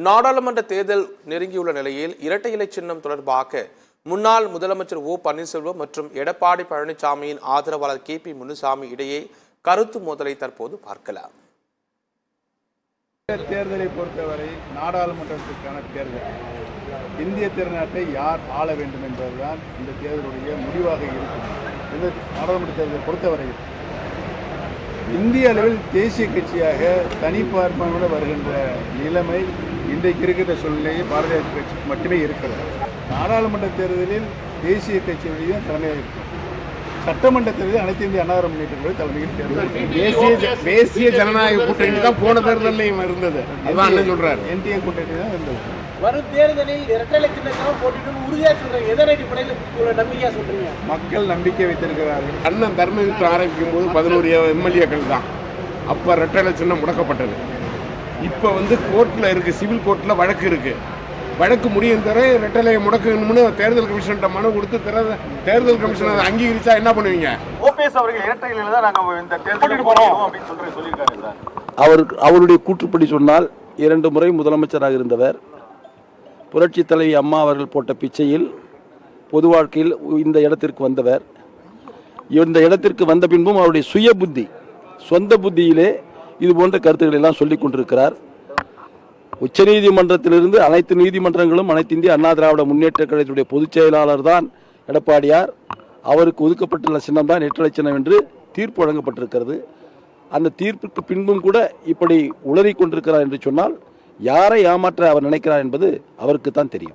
நாடாளுமன்ற தேர்தல் நெருங்கியுள்ள நிலையில் இரட்டை இலை சின்னம் தொடர்பாக முன்னாள் முதலமைச்சர் ஓ பன்னீர்செல்வம் மற்றும் எடப்பாடி பழனிசாமியின் ஆதரவாளர் KP முனுசாமி இடையே கருத்து மோதலை தற்போது பார்க்கலாம். தேர்தலை பொறுத்தவரை நாடாளுமன்றத்திற்கான தேர்தல் இந்திய திருநாட்டை யார் ஆள வேண்டும் என்பதுதான் இந்த தேர்தலுடைய முடிவாக இருக்கும். இந்த நாடாளுமன்ற தேர்தலை பொறுத்தவரையில் இந்திய அளவில் தேசிய கட்சியாக தனிப்பார்ப்பானோடு வருகின்ற நிலைமை இன்றைக்கு இருக்கிற சூழ்நிலையை பாரதிய கட்சி மட்டுமே இருக்கிறது. நாடாளுமன்ற தேர்தலில் தேசிய கட்சியுடைய தலைமையாக இருக்கும். சட்டமன்ற தேர்தலில் அனைத்து இந்திய அண்ணா திராவிட முன்னேற்ற தலைமையில் தேர்தல் தேசிய ஜனநாயக கூட்டணி தான் போன தேர்தலையும் இருந்தது. சொல்றாரு NDA கூட்டணி தான் இருந்தது. வரும் தேர்தலில் இரட்டை இலை சின்னத்தை போட்டிட்டு உறுதியாக சொல்றீங்க. எதன் அடிப்படையில் நம்பிக்கையா சொல்றீங்க? மக்கள் நம்பிக்கை வைத்திருக்கிறார்கள். அண்ணன் தர்மயுத்தம் ஆரம்பிக்கும் போது 11 MLA-கள் தான் அப்ப இரட்டை இலை சின்னம் முடக்கப்பட்டது. இப்ப கோர்ட்ல இருக்கு, சிவில் கோர்ட்ல வழக்கு இருக்கு. வழக்கு முடியும் தர இரட்டை முடக்கணும்னு தேர்தல் கமிஷன் மனு கொடுத்து தேர்தல் கமிஷன் அதை அங்கீகரிச்சா என்ன பண்ணுவீங்க? OPS அவர்கள் இரட்டை இலையில தான் நாங்க இந்த தேர்தலுக்கு போறோம் அப்படின்னு சொல்லியிருக்காரு சார். அவருடைய கூற்றுப்படி சொன்னால் 2 முறை முதலமைச்சராக இருந்தவர். புரட்சி தலைவி அம்மா அவர்கள் போட்ட பிச்சையில் பொது வாழ்க்கையில் இந்த இடத்திற்கு வந்தவர். இந்த இடத்திற்கு வந்த பின்பும் அவருடைய சுய புத்தி, சொந்த புத்தியிலே இது போன்ற கருத்துக்களை எல்லாம் சொல்லிக் கொண்டிருக்கிறார். உச்சநீதிமன்றத்திலிருந்து அனைத்து நீதிமன்றங்களும் அனைத்து இந்திய அண்ணா திராவிட முன்னேற்ற கழகத்துடைய பொதுச் செயலாளர் தான் எடப்பாடியார். அவருக்கு ஒதுக்கப்பட்டுள்ள சின்னம் தான் இரட்டை இலை சின்னம் என்று தீர்ப்பு வழங்கப்பட்டிருக்கிறது. அந்த தீர்ப்புக்கு பின்பும் கூட இப்படி உளறிக் கொண்டிருக்கிறார் என்று சொன்னால் யாரை ஏமாற்ற அவர் நினைக்கிறார் என்பது அவருக்கு தான் தெரியும்.